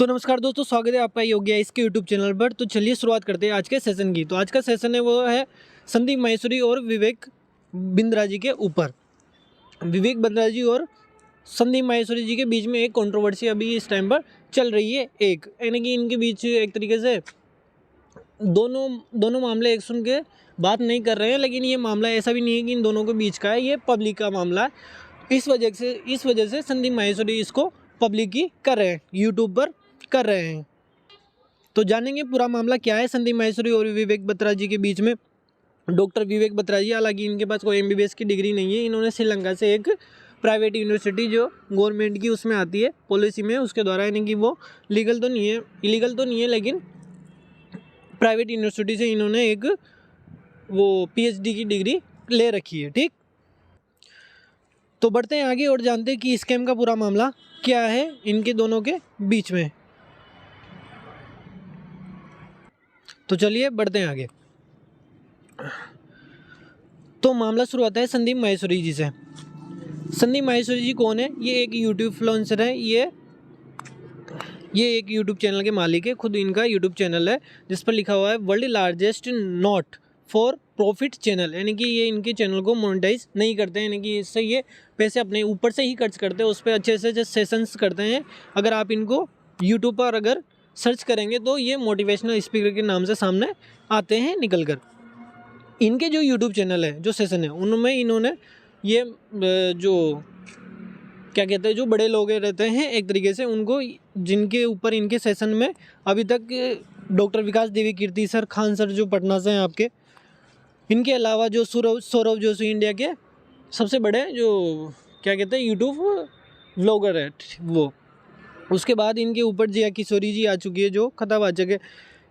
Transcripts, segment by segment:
तो नमस्कार दोस्तों, स्वागत है आपका योग्य इसके यूट्यूब चैनल पर। तो चलिए शुरुआत करते हैं आज के सेशन की। तो आज का सेशन है वो है संदीप माहेश्वरी और विवेक बिंद्रा जी के ऊपर। विवेक बिंद्रा जी और संदीप माहेश्वरी जी के बीच में एक कंट्रोवर्सी अभी इस टाइम पर चल रही है, यानी कि इनके बीच एक तरीके से दोनों मामले एक सुन के बात नहीं कर रहे हैं, लेकिन ये मामला ऐसा भी नहीं है कि इन दोनों के बीच का है, ये पब्लिक का मामला है। इस वजह से संदीप माहेश्वरी इसको पब्लिक ही कर रहे हैं, यूट्यूब पर कर रहे हैं। तो जानेंगे पूरा मामला क्या है संदीप माहेश्वरी और विवेक बत्रा जी के बीच में। डॉक्टर विवेक बत्रा जी, हालांकि इनके पास कोई MBBS की डिग्री नहीं है, इन्होंने श्रीलंका से एक प्राइवेट यूनिवर्सिटी जो गवर्नमेंट की उसमें आती है पॉलिसी में, उसके द्वारा, यानी कि वो लीगल तो नहीं है, इलीगल तो नहीं है, लेकिन प्राइवेट यूनिवर्सिटी से इन्होंने एक वो PhD की डिग्री ले रखी है। ठीक, तो बढ़ते हैं आगे और जानते हैं कि स्कैम का पूरा मामला क्या है इनके दोनों के बीच में। तो चलिए बढ़ते हैं आगे। तो मामला शुरू होता है संदीप माहेश्वरी जी से। संदीप माहेश्वरी जी कौन है? ये एक यूट्यूब इन्फ्लुएंसर है। ये एक यूट्यूब चैनल के मालिक है, खुद इनका यूट्यूब चैनल है जिस पर लिखा हुआ है world largest not for profit channel, यानी कि ये इनके चैनल को मोनेटाइज नहीं करते हैं, यानी कि इससे ये पैसे अपने ऊपर से ही खर्च करते हैं, उस पर अच्छे से सेशंस करते हैं। अगर आप इनको यूट्यूब पर अगर सर्च करेंगे तो ये मोटिवेशनल स्पीकर के नाम से सामने आते हैं निकल कर। इनके जो यूट्यूब चैनल है, जो सेशन है, उनमें इन्होंने ये जो क्या कहते हैं, जो बड़े लोग रहते हैं एक तरीके से, उनको जिनके ऊपर इनके सेशन में अभी तक डॉक्टर विकास देवी कीर्ति सर, खान सर जो पटना से हैं आपके, इनके अलावा जो सौरभ जोशी इंडिया के सबसे बड़े जो क्या कहते हैं यूट्यूब व्लॉगर है वो, उसके बाद इनके ऊपर जया किशोरी जी आ चुकी है जो खतरवाचक है।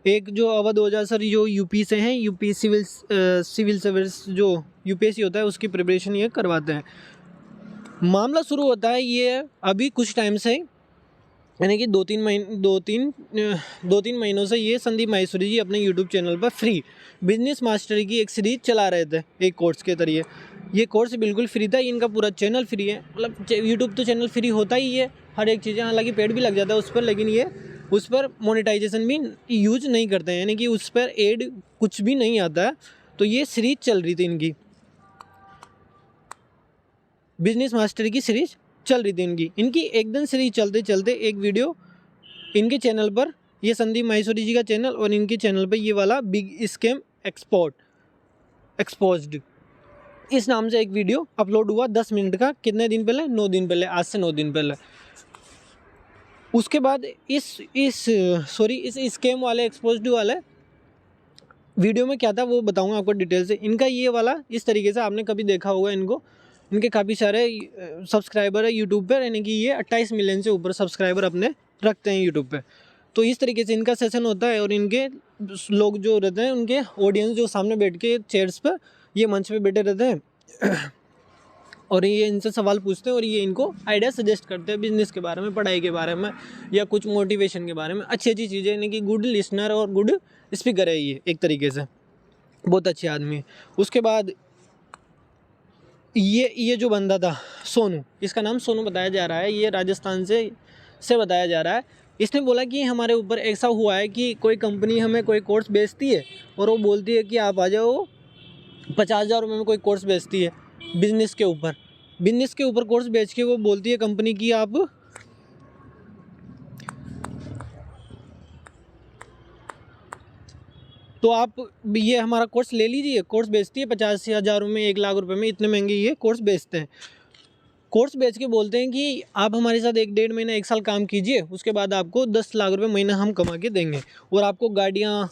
एक जो अवध ओझा सर जो यूपी से हैं, यूपी सिविल सर्विस जो UPSC होता है उसकी प्रिपरेशन ये करवाते हैं। मामला शुरू होता है ये अभी कुछ टाइम से, यानी कि दो तीन महीनों से ये संदीप माहेश्वरी जी अपने यूट्यूब चैनल पर फ्री बिजनेस मास्टरी की एक सीरीज चला रहे थे, एक कोर्स के जरिए। ये कोर्स बिल्कुल फ्री था, इनका पूरा चैनल फ्री है, मतलब यूट्यूब तो चैनल फ्री होता ही है हर एक चीज़ें, हालांकि पेड भी लग जाता है उस पर, लेकिन ये उस पर मोनेटाइजेशन भी यूज नहीं करते हैं, यानी कि उस पर एड कुछ भी नहीं आता है। तो ये सीरीज चल रही थी इनकी, बिजनेस मास्टरी की सीरीज चल रही थी इनकी एकदम सीरीज चलते चलते एक वीडियो इनके चैनल पर, ये संदीप माहेश्वरी जी का चैनल और इनके चैनल पर ये वाला बिग स्कैम एक्सपोज्ड इस नाम से एक वीडियो अपलोड हुआ 10 मिनट का। कितने दिन पहले? 9 दिन पहले, आज से 9 दिन पहले। उसके बाद इस स्कैम वाले, एक्सपोज्ड वाले वीडियो में क्या था वो बताऊंगा आपको डिटेल से। इनका ये वाला इस तरीके से, आपने कभी देखा होगा इनको, इनके काफ़ी सारे सब्सक्राइबर है यूट्यूब पर, यानी कि ये 28 मिलियन से ऊपर सब्सक्राइबर अपने रखते हैं यूट्यूब पे। तो इस तरीके से इनका सेशन होता है और इनके लोग जो रहते हैं, उनके ऑडियंस जो सामने बैठ के चेयर्स पर, ये मंच पे बैठे रहते हैं और ये इनसे सवाल पूछते हैं और ये इनको आइडिया सजेस्ट करते हैं बिजनेस के बारे में, पढ़ाई के बारे में, या कुछ मोटिवेशन के बारे में, अच्छी चीज़ें, यानी कि गुड लिसनर और गुड स्पीकर है ये एक तरीके से, बहुत अच्छे आदमी है। उसके बाद ये जो बंदा था सोनू, इसका नाम सोनू बताया जा रहा है, ये राजस्थान से बताया जा रहा है। इसने बोला कि हमारे ऊपर ऐसा हुआ है कि कोई कंपनी हमें कोई कोर्स बेचती है और वो बोलती है कि आप आ जाओ, 50,000 रुपये में कोई कोर्स बेचती है बिजनेस के ऊपर कोर्स बेच के वो बोलती है कंपनी की आप तो आप ये हमारा कोर्स ले लीजिए। कोर्स बेचती है 50,000 में, 1 लाख रुपए में, इतने महंगे ये कोर्स बेचते हैं। कोर्स बेच के बोलते हैं कि आप हमारे साथ 1-1.5 महीना 1 साल काम कीजिए, उसके बाद आपको 10 लाख रुपए महीना हम कमा के देंगे और आपको गाड़ियाँ,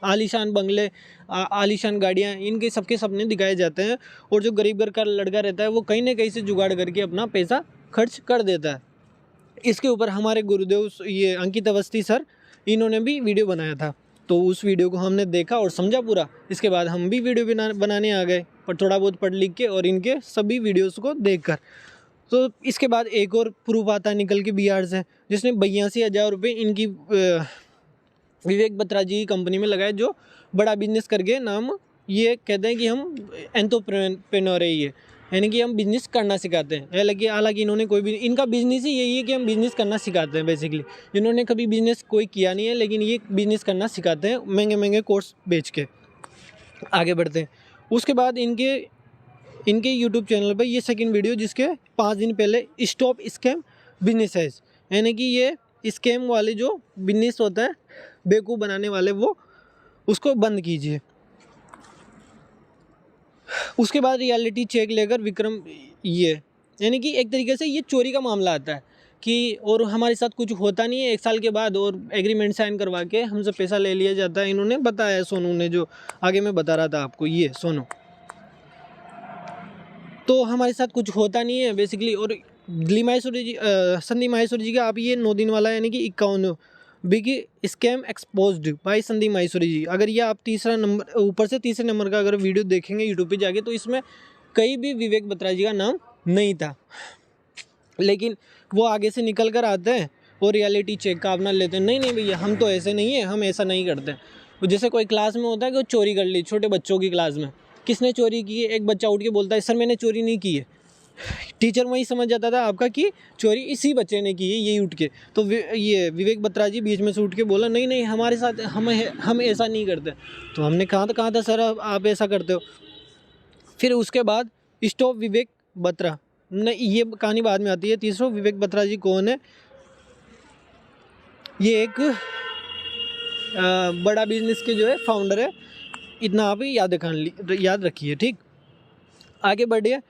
आलीशान बंगले, आलीशान गाड़ियाँ, इनके सबके सपने दिखाए जाते हैं। और जो गरीब घर का लड़का रहता है वो कहीं ना कहीं से जुगाड़ करके अपना पैसा खर्च कर देता है। इसके ऊपर हमारे गुरुदेव ये अंकित अवस्थी सर, इन्होंने भी वीडियो बनाया था, तो उस वीडियो को हमने देखा और समझा पूरा। इसके बाद हम भी वीडियो बनाने आ गए, पर थोड़ा बहुत पढ़ लिख के और इनके सभी वीडियोस को देखकर। तो इसके बाद एक और प्रूफ आता निकल के बिहार से, जिसने 82,000 रुपये इनकी विवेक बत्रा जी की कंपनी में लगाए, जो बड़ा बिजनेस करके नाम ये कहते हैं कि हम एंटरप्रेन्योर है ये। यानी कि हम बिज़नेस करना सिखाते हैं। हालांकि इन्होंने कोई भी, इनका बिज़नेस ही यही है कि हम बिज़नेस करना सिखाते हैं बेसिकली। इन्होंने कभी बिज़नेस कोई किया नहीं है, लेकिन ये बिज़नेस करना सिखाते हैं महंगे महंगे कोर्स बेच के। आगे बढ़ते हैं। उसके बाद इनके यूट्यूब चैनल पर ये सेकंड वीडियो, जिसके 5 दिन पहले स्टॉप स्कैम बिजनेसेस, यानी कि ये स्कैम वाले जो बिजनेस होता है बेवकूफ़ बनाने वाले, वो उसको बंद कीजिए। उसके बाद रियलिटी चेक लेकर विक्रम, ये यानी कि एक तरीके से ये चोरी का मामला आता है कि, और हमारे साथ कुछ होता नहीं है 1 साल के बाद, और एग्रीमेंट साइन करवा के हमसे पैसा ले लिया जाता है। इन्होंने बताया, सोनू ने, जो आगे मैं बता रहा था आपको, ये सोनू, तो हमारे साथ कुछ होता नहीं है बेसिकली। और संदीप माहेश्वरी जी का आप ये 9 दिन वाला, यानी कि 51 big scam exposed by Sandeep Maheshwari ji. अगर ये आप तीसरा नंबर, ऊपर से तीसरे नंबर का अगर वीडियो देखेंगे यूट्यूब पे जाके, तो इसमें कहीं भी विवेक बत्रा जी का नाम नहीं था, लेकिन वो आगे से निकल कर आते हैं और रियलिटी चेक का अपना लेते हैं। नहीं नहीं भैया, हम तो ऐसे नहीं है, हम ऐसा नहीं करते। वो जैसे कोई क्लास में होता है कि वो चोरी कर ली, छोटे बच्चों की क्लास में, किसने चोरी की है, एक बच्चा उठ के बोलता है सर मैंने चोरी नहीं की है, टीचर वही समझ जाता था आपका कि चोरी इसी बच्चे ने की है, यही उठ के। तो ये विवेक बत्रा जी बीच में से उठ के बोला नहीं नहीं, हमारे साथ हम ऐसा नहीं करते। तो हमने कहा था सर आप ऐसा करते हो। फिर उसके बाद स्टॉप विवेक बत्रा, नहीं ये कहानी बाद में आती है। तीसरा, विवेक बत्रा जी कौन है? ये एक बड़ा बिजनेस के जो है फाउंडर है, इतना आप याद रखिए, ठीक। आगे बढ़ते हैं।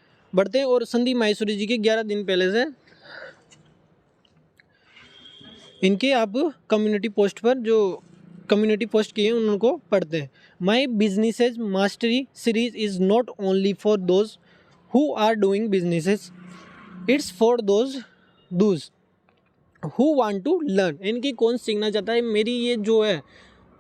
और संदीप माहेश्वरी जी के 11 दिन पहले से इनके आप कम्युनिटी पोस्ट पर, जो कम्युनिटी पोस्ट किए हैं उनको पढ़ते हैं। My businesses mastery series is not only for those who are doing businesses, it's for those who want to learn. इनकी कौन सीखना चाहता है, मेरी ये जो है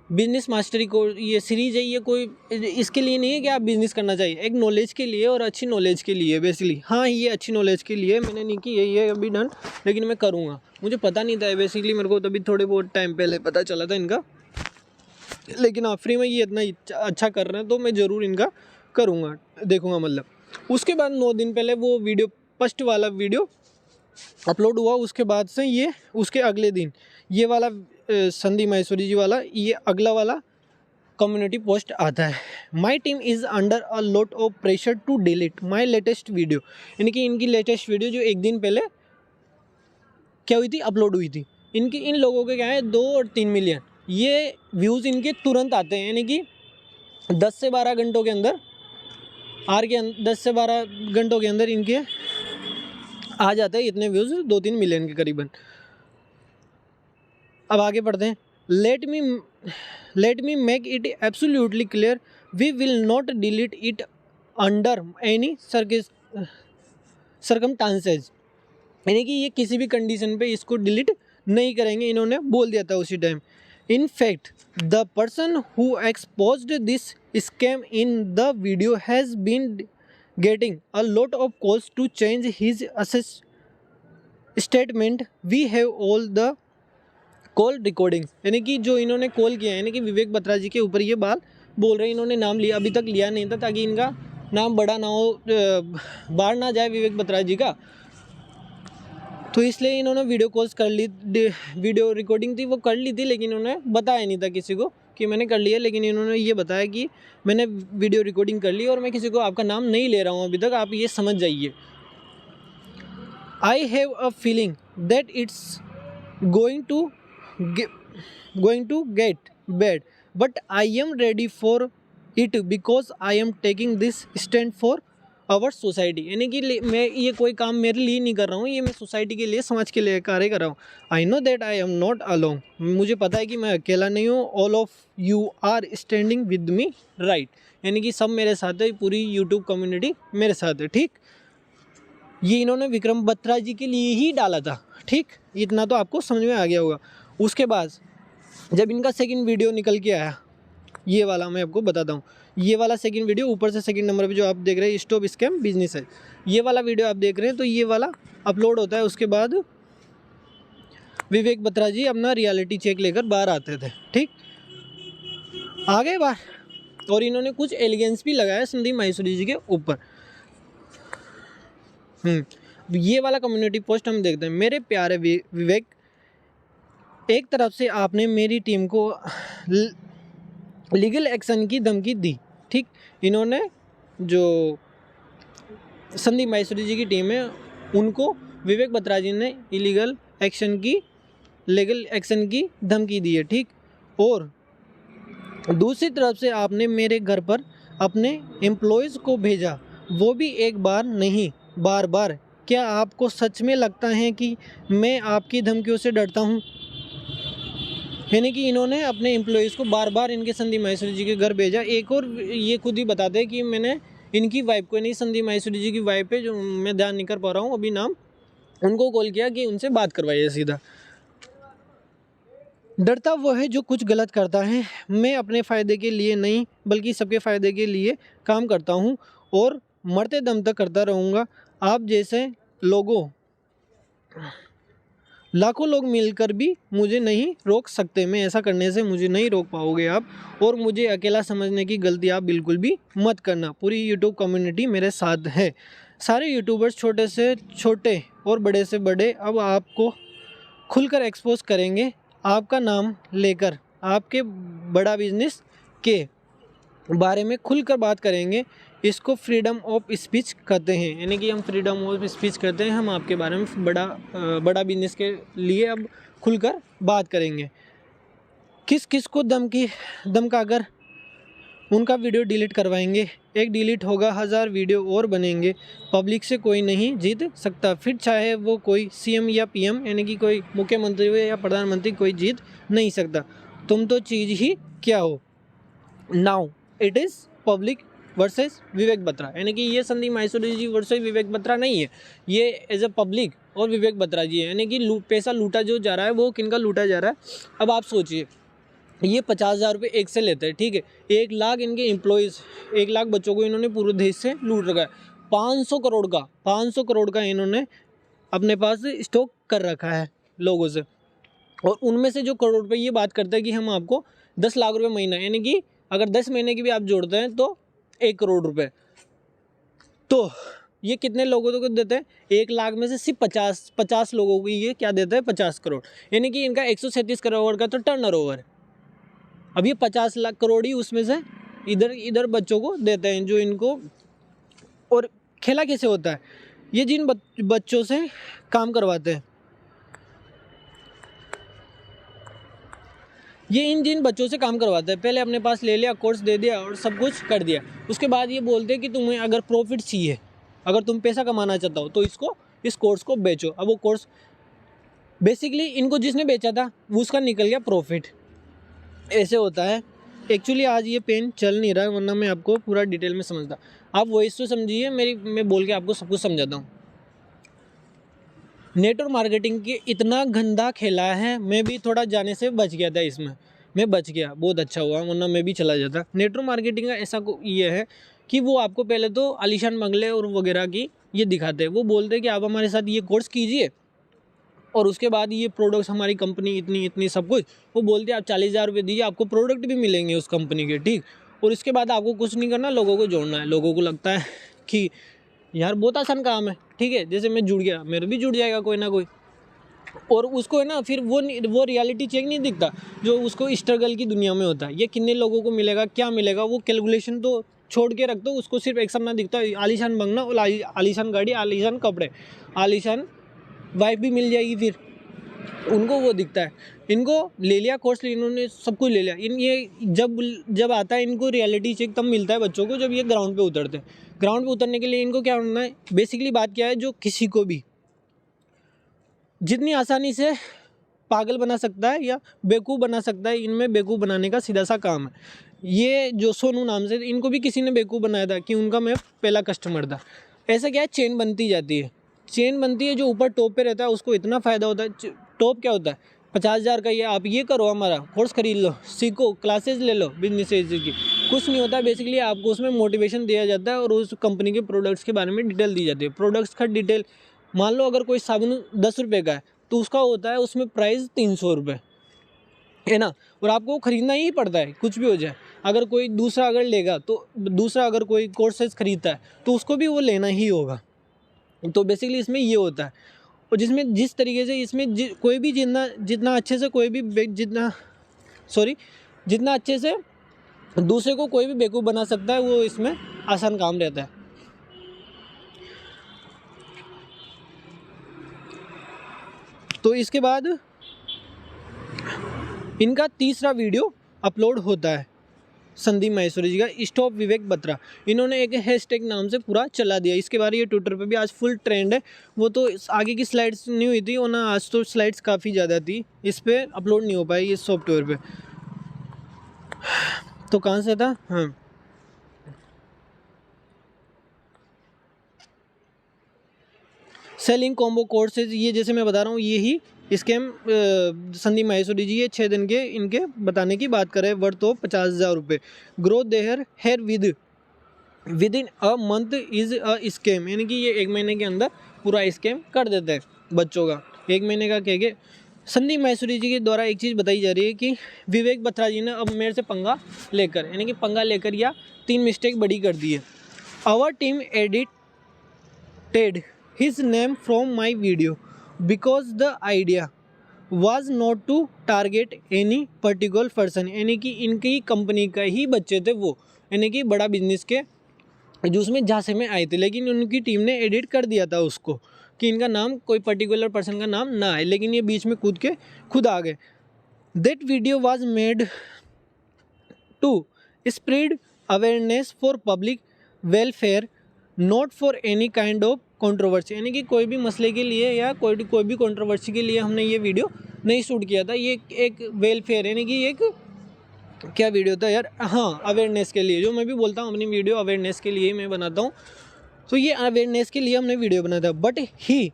बिजनेस मास्टरी को ये सीरीज़ है, ये कोई इसके लिए नहीं है कि आप बिज़नेस करना चाहिए, एक नॉलेज के लिए और अच्छी नॉलेज के लिए बेसिकली। हाँ, ये अच्छी नॉलेज के लिए, मैंने नहीं की ये अभी डन, लेकिन मैं करूँगा। मुझे पता नहीं था बेसिकली, मेरे को तभी थोड़े बहुत टाइम पहले पता चला था इनका, लेकिन आप फ्री में ये इतना अच्छा कर रहे हैं तो मैं ज़रूर इनका करूँगा, देखूँगा मतलब। उसके बाद 9 दिन पहले वो वीडियो, फर्स्ट वाला वीडियो अपलोड हुआ। उसके बाद से ये उसके अगले दिन ये वाला संदीप माहेश्वरी जी वाला, ये अगला वाला कम्युनिटी पोस्ट आता है। My team is under a lot of pressure to delete my latest video, यानी कि इनकी लेटेस्ट वीडियो जो 1 दिन पहले क्या हुई थी, अपलोड हुई थी। इन लोगों के क्या है 2 और 3 मिलियन ये व्यूज़ इनके तुरंत आते हैं, यानी कि 10 से 12 घंटों के अंदर 10 से 12 घंटों के अंदर इनके आ जाते हैं इतने व्यूज़, 2-3 मिलियन के करीबन। अब आगे बढ़ते हैं। Let me make it absolutely clear, we will not delete it under any circumstances, यानी कि ये किसी भी कंडीशन पे इसको डिलीट नहीं करेंगे, इन्होंने बोल दिया था उसी time. In fact the person who exposed this scam in the video has been getting a lot of calls to change his statement, we have all the call recording, यानी कि जो इन्होंने कॉल किया है, यानी कि विवेक बत्रा जी के ऊपर ये बात बोल रहे हैं। इन्होंने नाम लिया, अभी तक लिया नहीं था ताकि इनका नाम बड़ा ना हो, बाहर ना जाए विवेक बत्रा जी का, तो इसलिए इन्होंने वीडियो कॉल्स कर ली, वीडियो रिकॉर्डिंग थी वो कर ली थी, लेकिन इन्होंने बताया नहीं था किसी को कि मैंने कर लिया। लेकिन इन्होंने ये बताया कि मैंने वीडियो रिकॉर्डिंग कर ली और मैं किसी को आपका नाम नहीं ले रहा हूँ अभी तक, आप ये समझ जाइए। I have a feeling that it's going to get bad, but I am ready for it because I am taking this stand for our society, यानी कि मैं ये कोई काम मेरे लिए नहीं कर रहा हूँ, ये मैं सोसाइटी के लिए, समाज के लिए कार्य कर रहा हूँ। I know that I am not alone, मुझे पता है कि मैं अकेला नहीं हूँ। All of you are standing with me, right, यानी कि सब मेरे साथ है, पूरी YouTube कम्युनिटी मेरे साथ है, ठीक। ये इन्होंने विक्रम बत्रा जी के लिए ही डाला था, ठीक, इतना तो आपको समझ में आ गया होगा। उसके बाद जब इनका सेकंड वीडियो निकल के आया, ये वाला मैं आपको बताता हूँ, ये वाला सेकंड वीडियो ऊपर से सेकंड नंबर पे जो आप देख रहे हैं स्टॉप स्कैम बिजनेस है, ये वाला वीडियो आप देख रहे हैं, तो ये वाला अपलोड होता है। उसके बाद विवेक बत्रा जी अपना रियलिटी चेक लेकर बाहर आते थे, ठीक, आ गए बाहर, और इन्होंने कुछ एलिगेंस भी लगाया संदीप माहेश्वरी जी के ऊपर। ये वाला कम्युनिटी पोस्ट हम देखते हैं। मेरे प्यारे विवेक, एक तरफ से आपने मेरी टीम को लीगल एक्शन की धमकी दी, ठीक। इन्होंने जो संदीप माहेश्वरी जी की टीम है उनको विवेक बत्रा जी ने लीगल एक्शन की धमकी दी है, ठीक। और दूसरी तरफ से आपने मेरे घर पर अपने एम्प्लॉयज़ को भेजा, वो भी एक बार नहीं बार बार। क्या आपको सच में लगता है कि मैं आपकी धमकियों से डरता हूँ? यानी कि इन्होंने अपने एम्प्लॉयज़ को बार बार इनके संदीप माहेश्वरी जी के घर भेजा। एक और ये खुद ही बताते हैं कि मैंने इनकी वाइफ को, नहीं संदीप माहेश्वरी जी की वाइफ है, जो मैं ध्यान नहीं कर पा रहा हूँ अभी नाम, उनको कॉल किया कि उनसे बात करवाइए सीधा। डरता वो है जो कुछ गलत करता है। मैं अपने फ़ायदे के लिए नहीं बल्कि सबके फ़ायदे के लिए काम करता हूँ और मरते दम तक करता रहूँगा। आप जैसे लाखों लोग मिलकर भी मुझे नहीं रोक सकते। मैं ऐसा करने से मुझे नहीं रोक पाओगे आप, और मुझे अकेला समझने की गलती आप बिल्कुल भी मत करना। पूरी यूट्यूब कम्युनिटी मेरे साथ है। सारे यूट्यूबर्स, छोटे से छोटे और बड़े से बड़े, अब आपको खुलकर एक्सपोज करेंगे, आपका नाम लेकर आपके बड़ा बिजनेस के बारे में खुलकर बात करेंगे। इसको फ्रीडम ऑफ स्पीच कहते हैं, यानी कि हम फ्रीडम ऑफ स्पीच करते हैं। हम आपके बारे में बड़ा बिजनेस के लिए अब खुलकर बात करेंगे। किस किस को धमकाकर उनका वीडियो डिलीट करवाएंगे। एक डिलीट होगा, 1000 वीडियो और बनेंगे। पब्लिक से कोई नहीं जीत सकता, फिर चाहे वो कोई सीएम या पीएम, यानी कि कोई मुख्यमंत्री हो या प्रधानमंत्री, कोई जीत नहीं सकता। तुम तो चीज़ ही क्या हो। Now it is public versus Vivek Batra, यानी कि ये संदीप माहेश्वरी जी वर्सेस विवेक बत्रा नहीं है, ये एज ए पब्लिक और विवेक बत्रा जी है। यानी कि पैसा लूटा जो जा रहा है वो किनका लूटा जा रहा है। अब आप सोचिए, ये 50,000 रुपये एक से लेते हैं, ठीक है। 1 लाख इनके एम्प्लॉयज़, 1 लाख बच्चों को इन्होंने पूरे देश से लूट रखा है। 500 करोड़ का इन्होंने अपने पास स्टॉक कर रखा है लोगों से, और उनमें से जो करोड़ रुपये ये बात करता है कि हम आपको 10 लाख रुपये महीना, यानी कि अगर 10 महीने की भी आप जोड़ते हैं तो 1 करोड़ रुपये। तो ये कितने लोगों को देते हैं? 1 लाख में से सिर्फ 50 लोगों को ये क्या देता है? 50 करोड़, यानी कि इनका 137 करोड़ का तो टर्नओवर है। अब ये 50 लाख करोड़ ही उसमें से इधर बच्चों को देते हैं जो इनको। और खेला कैसे होता है? ये जिन बच्चों से काम करवाते हैं, ये जिन बच्चों से काम करवाते हैं, पहले अपने पास ले लिया, कोर्स दे दिया और सब कुछ कर दिया। उसके बाद ये बोलते हैं कि तुम्हें अगर प्रॉफिट चाहिए, अगर तुम पैसा कमाना चाहता हो तो इस कोर्स को बेचो। अब वो कोर्स बेसिकली इनको जिसने बेचा था उसका निकल गया प्रॉफिट। ऐसे होता है। एक्चुअली आज ये पेन चल नहीं रहा है, वरना मैं आपको पूरा डिटेल में समझता। आप वॉइस तो समझिए मेरी, मैं बोल के आपको सब कुछ समझाता हूँ। नेटवर्क मार्केटिंग के इतना गंदा खेला है, मैं भी थोड़ा जाने से बच गया था इसमें। मैं बच गया, बहुत अच्छा हुआ, वरना मैं भी चला जाता। नेटवर्क मार्केटिंग का ऐसा ये है कि वो आपको पहले तो आलीशान बंगले और वगैरह की ये दिखाते हैं। वो बोलते हैं कि आप हमारे साथ ये कोर्स कीजिए और उसके बाद ये प्रोडक्ट्स, हमारी कंपनी इतनी सब कुछ, वो बोलते हैं आप 40,000 रुपये दीजिए, आपको प्रोडक्ट भी मिलेंगे उस कंपनी के, ठीक। और इसके बाद आपको कुछ नहीं करना, लोगों को जोड़ना है। लोगों को लगता है कि यार बहुत आसान काम है, ठीक है, जैसे मैं जुड़ गया, मेरा भी जुड़ जाएगा कोई ना कोई। और उसको है ना, फिर वो रियलिटी चेक नहीं दिखता जो उसको स्ट्रगल की दुनिया में होता है। ये कितने लोगों को मिलेगा, क्या मिलेगा, वो कैलकुलेशन तो छोड़ के रख दो। उसको सिर्फ एक सपना दिखता है, आलीशान बंगला और आलीशान गाड़ी, आलीशान कपड़े, आलीशान वाइफ भी मिल जाएगी, फिर उनको वो दिखता है। इनको ले लिया कोर्स, इन्होंने सब कुछ ले लिया। ये जब आता है इनको रियलिटी चेक तब मिलता है बच्चों को, जब ये ग्राउंड पे उतरते हैं। ग्राउंड पे उतरने के लिए इनको क्या करना है? बेसिकली बात क्या है, जो किसी को भी जितनी आसानी से पागल बना सकता है या बेवकूफ़ बना सकता है, इनमें बेवकूफ़ बनाने का सीधा सा काम है। ये जो सोनू नाम से, इनको भी किसी ने बेवकूफ़ बनाया था कि उनका मैं पहला कस्टमर था। ऐसा क्या है, चेन बनती जाती है। चेन बनती है, जो ऊपर टॉप पे रहता है उसको इतना फ़ायदा होता है। टॉप क्या होता है? 50,000 का ये, आप ये करो, हमारा कोर्स खरीद लो, सीखो, क्लासेस ले लो बिजनेस की। कुछ नहीं होता, बेसिकली आपको उसमें मोटिवेशन दिया जाता है और उस कंपनी के प्रोडक्ट्स के बारे में डिटेल दी जाती है। प्रोडक्ट्स का डिटेल, मान लो अगर कोई साबुन 10 रुपये का है तो उसका होता है उसमें प्राइस 300 रुपये, है ना। और आपको खरीदना ही पड़ता है, कुछ भी हो जाए। अगर कोई दूसरा अगर लेगा तो दूसरा, अगर कोई कोर्सेज खरीदता है तो उसको भी वो लेना ही होगा। तो बेसिकली इसमें ये होता है। और जिसमें जिस तरीके से इसमें कोई भी जितना अच्छे से कोई भी जितना अच्छे से दूसरे को कोई भी बेवकूफ़ बना सकता है, वो इसमें आसान काम रहता है। तो इसके बाद इनका तीसरा वीडियो अपलोड होता है संदीप माहेश्वरी जी का, स्टॉप विवेक बत्रा। इन्होंने एक हैशटैग नाम से पूरा चला दिया। इसके बारे ये ट्विटर पे भी आज फुल ट्रेंड है। वो तो आगे की स्लाइड्स नहीं हुई थी, और ना आज तो स्लाइड्स काफ़ी ज़्यादा थी, इस पर अपलोड नहीं हो पाई इस सॉफ्टवेयर पे। तो कहाँ से था, हाँ, सेलिंग कॉम्बो कोर्सेज, ये जैसे मैं बता रहा हूँ यही स्कैम संदीप माहेश्वरी जी ये 6 दिन के इनके बताने की बात करें, वर्थ ऑफ 50,000 रुपये। Growth their hair within a month is a scam, यानी कि ये 1 महीने के अंदर पूरा स्कैम कर देते हैं बच्चों का। 1 महीने का कह के संदीप माहेश्वरी जी के द्वारा एक चीज़ बताई जा रही है कि विवेक बत्रा जी ने अब मेरे से पंगा लेकर, यानी कि पंगा लेकर या 3 मिस्टेक बड़ी कर दी है। Our team edited his name from my video because the idea was not to target any particular person, यानी कि इनकी कंपनी का ही बच्चे थे वो, यानी कि बड़ा बिजनेस के जो उसमें झांसे में आए थे, लेकिन उनकी टीम ने एडिट कर दिया था उसको कि इनका नाम कोई पर्टिकुलर पर्सन का नाम ना आए, लेकिन ये बीच में कूद के खुद आ गए। That video was made to spread awareness for public welfare not for any kind of controversy, यानी कि कोई भी मसले के लिए या कोई भी कंट्रोवर्सी के लिए हमने ये वीडियो नहीं शूट किया था। ये एक वेलफेयर, यानी कि एक क्या वीडियो था यार, हाँ, अवेयरनेस के लिए, जो मैं भी बोलता हूँ अपनी वीडियो अवेयरनेस के लिए मैं बनाता हूँ, तो ये अवेयरनेस के लिए हमने वीडियो बनाया था। But he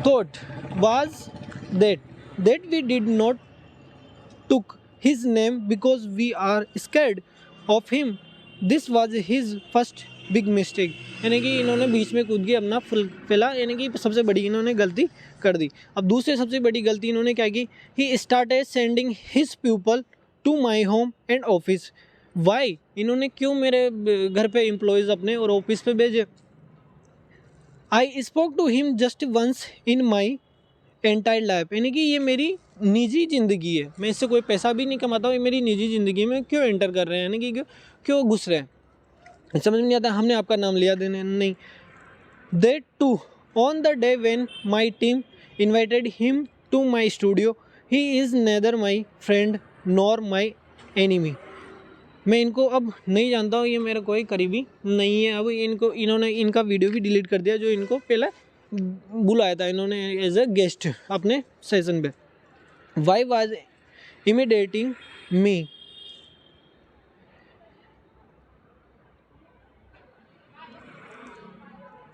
thought was that we did not took his name because we are scared of him, this was his first big mistake, यानी कि इन्होंने बीच में कूद के अपना फैला, यानी कि सबसे बड़ी इन्होंने गलती कर दी। अब दूसरी सबसे बड़ी गलती इन्होंने क्या की, he started sending his people to my home and office. Why, इन्होंने क्यों मेरे घर पे एम्प्लॉयज़ अपने और ऑफिस पे भेजे। I spoke to him just once in my entire life, यानी कि ये मेरी निजी ज़िंदगी है, मैं इससे कोई पैसा भी नहीं कमाता हूँ, ये मेरी निजी ज़िंदगी में क्यों एंटर कर रहे हैं, यानी कि क्यों घुस रहे हैं, समझ में नहीं आता। हमने आपका नाम लिया देने नहीं। That too on the day when my team invited him to my studio, he is neither my friend nor my enemy. मैं इनको अब नहीं जानता हूँ, ये मेरा कोई करीबी नहीं है। अब इन्होंने इनका वीडियो भी डिलीट कर दिया जो इनको पहले बुलाया था इन्होंने एज ए गेस्ट अपने सेशन पे। Why was intimidating me,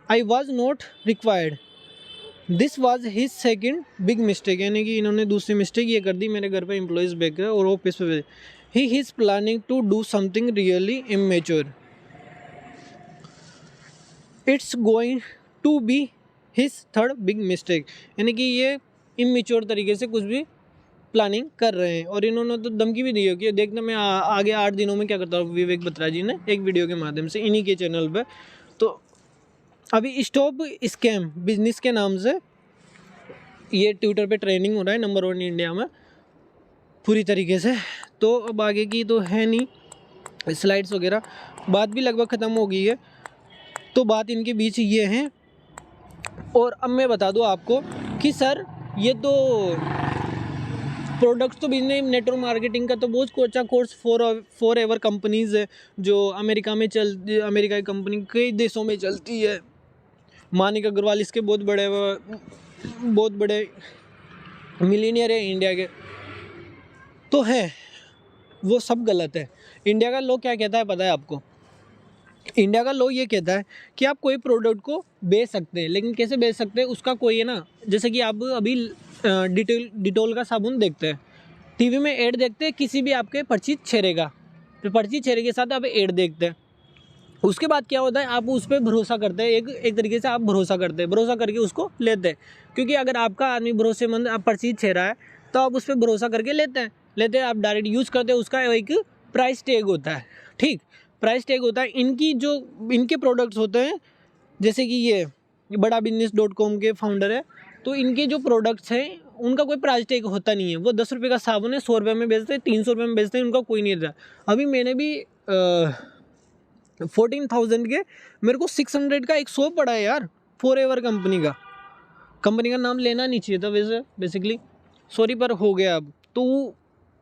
I was not required, this was his second big mistake, यानी कि इन्होंने दूसरी मिस्टेक ये कर दी, मेरे घर पे एम्प्लॉयज़ भेज और ऑफिस पे भेज। He is planning to do something really immature, it's going to be his third big mistake, यानी कि ये इमेच्योर तरीके से कुछ भी प्लानिंग कर रहे हैं। और इन्होंने तो धमकी भी दी है कि देखना मैं आगे 8 दिनों में क्या करता हूँ, विवेक बत्रा जी ने एक वीडियो के माध्यम से इन्हीं के चैनल पे। तो अभी स्टॉप स्कैम बिजनेस के नाम से ये ट्विटर पे ट्रेंडिंग हो रहा है, नंबर 1 इंडिया में पूरी तरीके से। तो अब आगे की तो है नहीं स्लाइड्स वगैरह, बात भी लगभग ख़त्म हो गई है। तो बात इनके बीच ये है। और अब मैं बता दूँ आपको कि सर ये तो प्रोडक्ट्स तो बिजनेस नेटवर्क मार्केटिंग का तो बहुत अच्छा कोर्स फॉर एवर कंपनीज़ है जो अमेरिका की कंपनी कई देशों में चलती है। मानिक अग्रवाल इसके बहुत बड़े मिलीनियर है इंडिया के, तो है वो सब गलत है। इंडिया का लॉ क्या कहता है पता है आपको? इंडिया का लॉ ये कहता है कि आप कोई प्रोडक्ट को बेच सकते हैं, लेकिन कैसे बेच सकते हैं उसका कोई है ना, जैसे कि आप अभी डिटोल का साबुन देखते हैं, टीवी में ऐड देखते हैं, किसी भी आपके पर्ची छेड़ेगा, तो पर्ची छेड़े के साथ आप ऐड देखते हैं। उसके बाद क्या होता है, आप उस पर भरोसा करते हैं, एक तरीके से आप भरोसा करते हैं, भरोसा करके उसको लेते हैं, क्योंकि अगर आपका आदमी भरोसेमंद आप पर्ची छेड़ा है तो आप उस पर भरोसा करके लेते हैं, आप डायरेक्ट यूज़ करते हैं। उसका एक प्राइस टैग होता है, ठीक, प्राइस टैग होता है। इनके प्रोडक्ट्स होते हैं जैसे कि ये ये badabusiness.com के फाउंडर है। तो इनके जो प्रोडक्ट्स हैं उनका कोई प्राइस टैग होता नहीं है। वो 10 रुपये का साबुन है 100 रुपये में बेचते हैं, 300 रुपये में बेचते हैं, उनका कोई नहीं रहता। अभी मैंने भी 14,000 के मेरे को 600 का एक सोप पड़ा है यार, फॉरएवर कंपनी का। कंपनी का नाम लेना नहीं चाहिए था वैसे बेसिकली, सॉरी पर हो गया अब। तो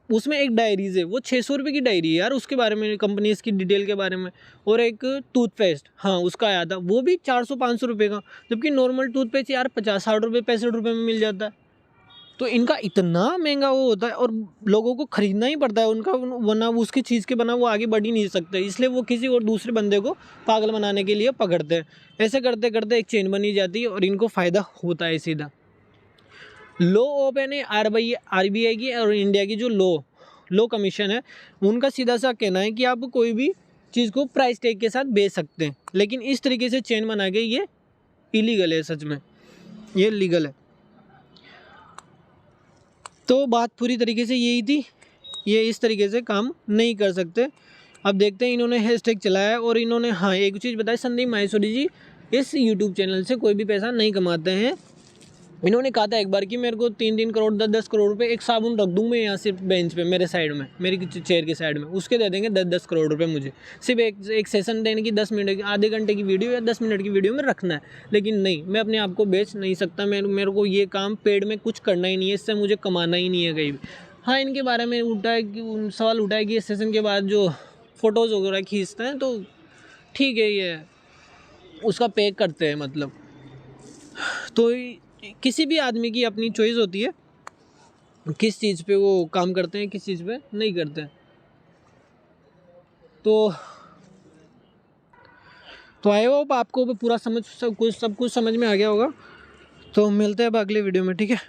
उसमें एक डायरीज है, वो 600 रुपये की डायरी है यार, उसके बारे में कंपनी की डिटेल के बारे में। और एक टूथपेस्ट, हाँ उसका आया था, वो भी 400-500 रुपये का, जबकि नॉर्मल टूथपेस्ट यार 50-60 रुपये 65 रुपये में मिल जाता है। तो इनका इतना महंगा वो होता है और लोगों को ख़रीदना ही पड़ता है उनका, वरना उसकी चीज़ के बना वो आगे बढ़ ही नहीं सकते, इसलिए वो किसी और दूसरे बंदे को पागल बनाने के लिए पकड़ते हैं। ऐसे करते करते एक चेन बनी जाती है और इनको फ़ायदा होता है सीधा। लो ऑफ है RBI की और इंडिया की जो लो कमीशन है, उनका सीधा सा कहना है कि आप कोई भी चीज़ को प्राइस टैग के साथ बेच सकते हैं, लेकिन इस तरीके से चेन बना के ये इलीगल है। सच में ये लीगल है। तो बात पूरी तरीके से यही थी, ये इस तरीके से काम नहीं कर सकते। अब देखते हैं, इन्होंने हैशटैग चलाया है और इन्होंने हाँ एक चीज़ बताई, संदीप माहेश्वरी जी इस यूट्यूब चैनल से कोई भी पैसा नहीं कमाते हैं। इन्होंने कहा था एक बार कि मेरे को 3-3 करोड़ 10-10 करोड़ रुपए एक साबुन रख दूँ मैं यहाँ सिर्फ बेंच पे मेरे साइड में, मेरी चेयर के साइड में, उसके दे देंगे 10-10 करोड़ रुपए मुझे, सिर्फ एक सेशन देने की 10 मिनट की आधे घंटे की वीडियो या 10 मिनट की वीडियो में रखना है। लेकिन नहीं, मैं अपने आप को बेच नहीं सकता, मेरे को ये काम पेड में कुछ करना ही नहीं है, इससे मुझे कमाना ही नहीं है कहीं भी। हाँ इनके बारे में सवाल उठा है कि सेशन के बाद जो फ़ोटोज़ वगैरह खींचते हैं तो ठीक है, ये उसका पे करते हैं मतलब। तो किसी भी आदमी की अपनी चॉइस होती है किस चीज़ पे वो काम करते हैं, किस चीज़ पे नहीं करते हैं। तो आई होप आपको पूरा सब कुछ समझ में आ गया होगा। तो मिलते हैं अब अगले वीडियो में, ठीक है।